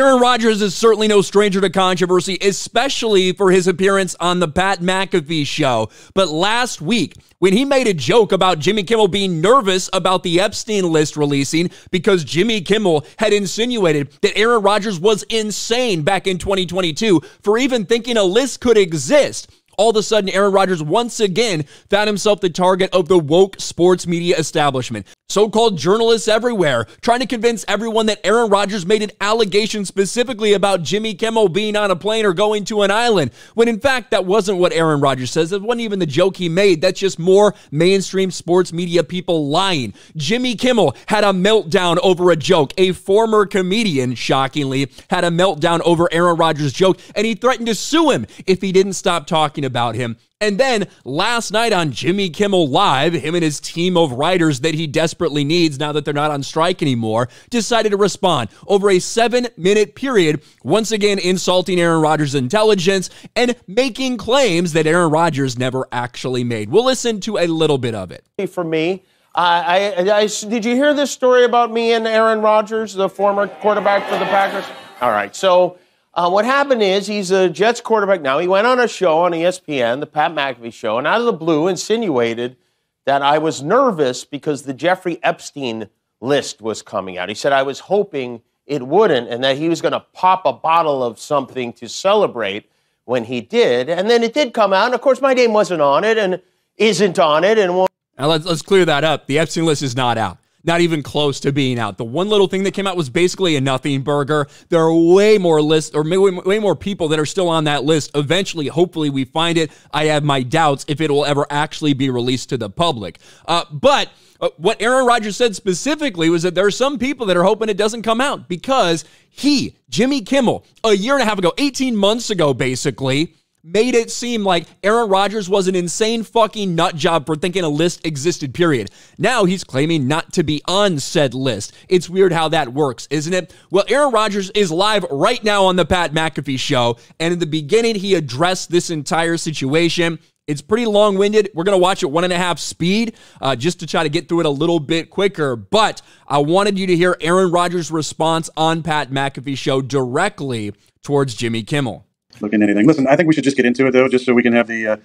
Aaron Rodgers is certainly no stranger to controversy, especially for his appearance on the Pat McAfee show. But last week, when he made a joke about Jimmy Kimmel being nervous about the Epstein list releasing because Jimmy Kimmel had insinuated that Aaron Rodgers was insane back in 2022 for even thinking a list could exist, all of a sudden, Aaron Rodgers once again found himself the target of the woke sports media establishment. So-called journalists everywhere trying to convince everyone that Aaron Rodgers made an allegation specifically about Jimmy Kimmel being on a plane or going to an island, when in fact that wasn't what Aaron Rodgers says. That wasn't even the joke he made. That's just more mainstream sports media people lying. Jimmy Kimmel had a meltdown over a joke. A former comedian, shockingly, had a meltdown over Aaron Rodgers' joke, and he threatened to sue him if he didn't stop talking about him. And then last night on Jimmy Kimmel Live, him and his team of writers that he desperately needs now that they're not on strike anymore, decided to respond over a 7-minute period, once again insulting Aaron Rodgers' intelligence and making claims that Aaron Rodgers never actually made. We'll listen to a little bit of it. For me, did you hear this story about me and Aaron Rodgers, the former quarterback for the Packers? All right, so what happened is he's a Jets quarterback now. He went on a show on ESPN, the Pat McAfee show, and out of the blue insinuated that I was nervous because the Jeffrey Epstein list was coming out. He said I was hoping it wouldn't and that he was going to pop a bottle of something to celebrate when he did. And then it did come out. And, of course, my name wasn't on it and isn't on it. And now let's clear that up. The Epstein list is not out. Not even close to being out. The one little thing that came out was basically a nothing burger. There are way more lists, or way more people that are still on that list. Eventually, hopefully, we find it. I have my doubts if it will ever actually be released to the public. But what Aaron Rodgers said specifically was that there are some people that are hoping it doesn't come out because he, Jimmy Kimmel, a year and a half ago, 18 months ago, basically, made it seem like Aaron Rodgers was an insane fucking nut job for thinking a list existed, period. Now he's claiming not to be on said list. It's weird how that works, isn't it? Well, Aaron Rodgers is live right now on the Pat McAfee show, and in the beginning, he addressed this entire situation. It's pretty long-winded. We're going to watch it 1.5 speed just to try to get through it a little bit quicker, but I wanted you to hear Aaron Rodgers' response on Pat McAfee show directly towards Jimmy Kimmel. Look at anything. Listen, I think we should just get into it, though, just so we can have the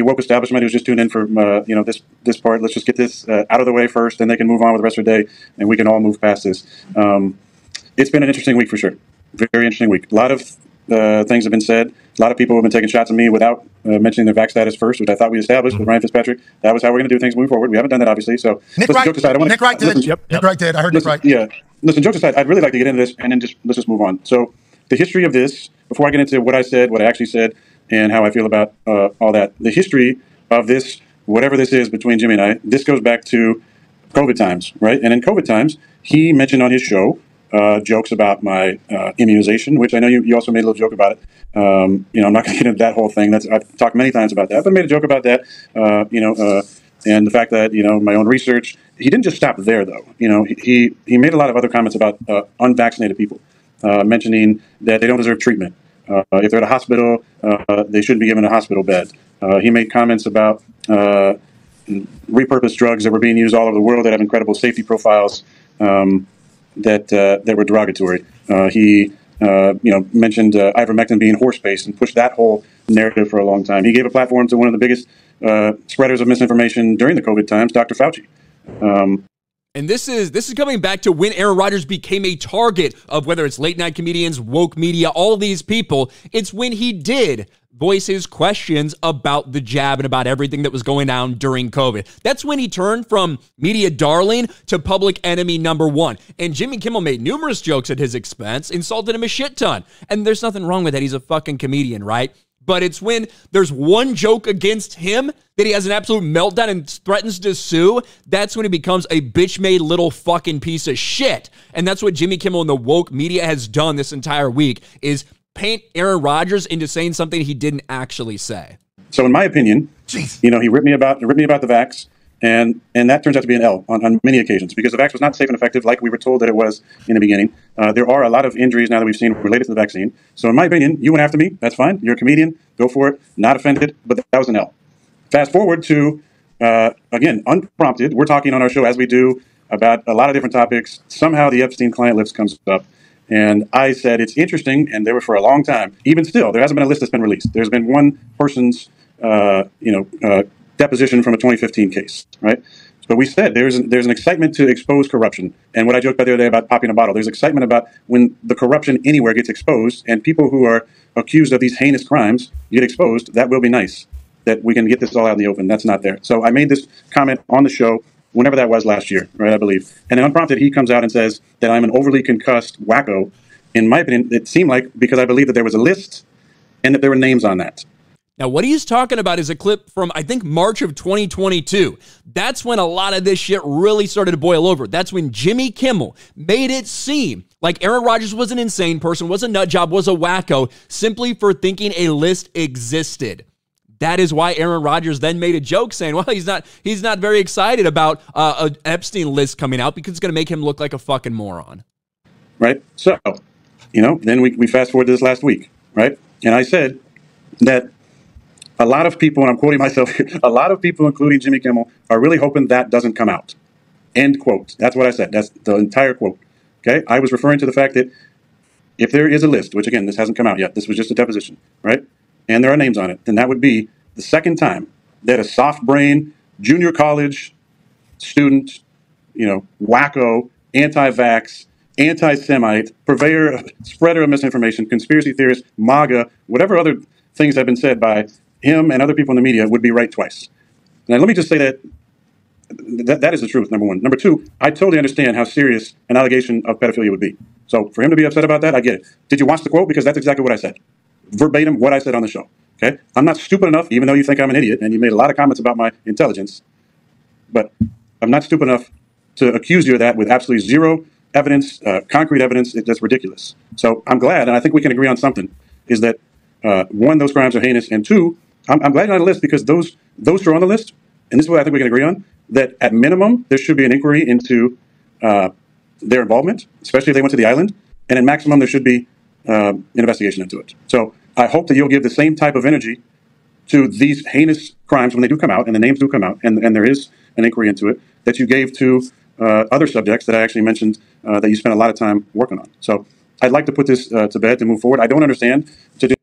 woke establishment who's just tuned in for this part. Let's just get this out of the way first, and they can move on with the rest of the day, and we can all move past this. It's been an interesting week for sure. Very interesting week. A lot of things have been said. A lot of people have been taking shots at me without mentioning their vax status first, which I thought we established with Ryan Fitzpatrick. That was how we're going to do things moving forward. We haven't done that, obviously. So, Nick Wright did. Nick Wright did. Nick Wright did. I heard Nick Wright. Yeah. Listen, jokes aside, I'd really like to get into this, and then let's just move on. So, the history of this, before I get into what I said, what I actually said, and how I feel about all that, the history of this, whatever this is between Jimmy and I, this goes back to COVID times, right? And in COVID times, he mentioned on his show jokes about my immunization, which I know you also made a little joke about it. I'm not going to get into that whole thing. I've talked many times about that, but I made a joke about that, and the fact that, my own research. He didn't just stop there, though. He made a lot of other comments about unvaccinated people. Mentioning that they don't deserve treatment. If they're at a hospital, they shouldn't be given a hospital bed. He made comments about repurposed drugs that were being used all over the world that have incredible safety profiles that were derogatory. He mentioned ivermectin being horse-based and pushed that whole narrative for a long time. He gave a platform to one of the biggest spreaders of misinformation during the COVID times, Dr. Fauci. And this is coming back to when Aaron Rodgers became a target of whether it's late night comedians, woke media, all these people. It's when he did voice his questions about the jab and about everything that was going on during COVID. That's when he turned from media darling to public enemy #1. And Jimmy Kimmel made numerous jokes at his expense, insulted him a shit ton. And there's nothing wrong with that. He's a fucking comedian, right? But it's when there's one joke against him that he has an absolute meltdown and threatens to sue. That's when he becomes a bitch-made little fucking piece of shit. And that's what Jimmy Kimmel and the woke media has done this entire week, is paint Aaron Rodgers into saying something he didn't actually say. So in my opinion, he ripped me about the vax. And that turns out to be an L on many occasions because the vax was not safe and effective like we were told that it was in the beginning. There are a lot of injuries now that we've seen related to the vaccine. So in my opinion, you went after me. That's fine. You're a comedian. Go for it. Not offended, but that was an L. Fast forward to, again, unprompted. We're talking on our show as we do about a lot of different topics. Somehow the Epstein client list comes up. And I said, it's interesting, and they were for a long time. Even still, there hasn't been a list that's been released. There's been one person's, deposition from a 2015 case, right? But we said there's an excitement to expose corruption. And what I joked about the other day about popping a bottle, there's excitement about when the corruption anywhere gets exposed and people who are accused of these heinous crimes get exposed. That will be nice, that we can get this all out in the open. That's not there. So I made this comment on the show whenever that was last year, right, I believe. And then unprompted, he comes out and says that I'm an overly concussed wacko. In my opinion, it seemed like because I believe that there was a list and that there were names on that. Now, what he's talking about is a clip from, I think, March of 2022. That's when a lot of this shit really started to boil over. That's when Jimmy Kimmel made it seem like Aaron Rodgers was an insane person, was a nut job, was a wacko, simply for thinking a list existed. That is why Aaron Rodgers then made a joke saying, well, he's not very excited about an Epstein list coming out because it's going to make him look like a fucking moron. Right? So, then we fast forward to this last week, right? And I said that a lot of people, and I'm quoting myself here, a lot of people, including Jimmy Kimmel, are really hoping that doesn't come out. End quote. That's what I said. That's the entire quote. Okay? I was referring to the fact that if there is a list, which again, this hasn't come out yet, this was just a deposition, right? And there are names on it, then that would be the second time that a soft brain, junior college student, wacko, anti-vax, anti-Semite, purveyor, spreader of misinformation, conspiracy theorist, MAGA, whatever other things have been said by him and other people in the media would be right twice. Now, let me just say that is the truth, number one. Number two, I totally understand how serious an allegation of pedophilia would be. So for him to be upset about that, I get it. Did you watch the quote? Because that's exactly what I said. Verbatim what I said on the show. Okay? I'm not stupid enough, even though you think I'm an idiot, and you made a lot of comments about my intelligence, but I'm not stupid enough to accuse you of that with absolutely zero evidence, concrete evidence. That's ridiculous. So I'm glad, and I think we can agree on something, is that, one, those crimes are heinous, and two, I'm glad you're on the list because those who are on the list, and this is what I think we can agree on, that at minimum, there should be an inquiry into their involvement, especially if they went to the island, and at maximum, there should be an investigation into it. So I hope that you'll give the same type of energy to these heinous crimes when they do come out, and the names do come out, and there is an inquiry into it, that you gave to other subjects that I actually mentioned that you spent a lot of time working on. So I'd like to put this to bed to move forward. I don't understand to do.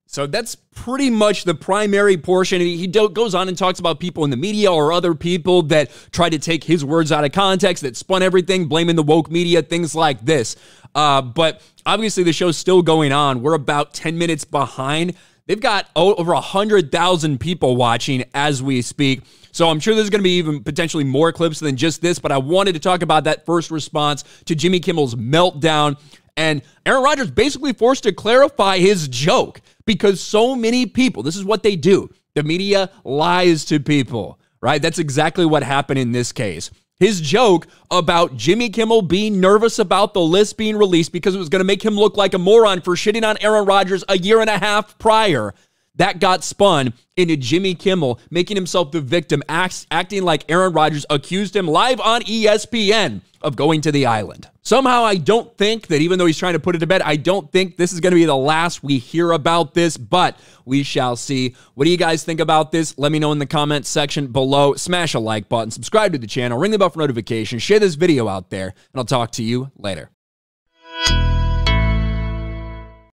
So that's pretty much the primary portion. He goes on and talks about people in the media or other people that try to take his words out of context, that spun everything, blaming the woke media, things like this. But obviously the show's still going on. We're about 10 minutes behind. They've got over 100,000 people watching as we speak. So I'm sure there's going to be even potentially more clips than just this, but I wanted to talk about that first response to Jimmy Kimmel's meltdown. And Aaron Rodgers basically forced to clarify his joke because so many people, this is what they do. The media lies to people, right? That's exactly what happened in this case. His joke about Jimmy Kimmel being nervous about the list being released because it was going to make him look like a moron for shitting on Aaron Rodgers a year and a half prior, that got spun into Jimmy Kimmel making himself the victim, acting like Aaron Rodgers accused him live on ESPN of going to the island. Somehow, I don't think that even though he's trying to put it to bed, I don't think this is going to be the last we hear about this, but we shall see. What do you guys think about this? Let me know in the comments section below. Smash a like button, subscribe to the channel, ring the bell for notifications, share this video out there, and I'll talk to you later.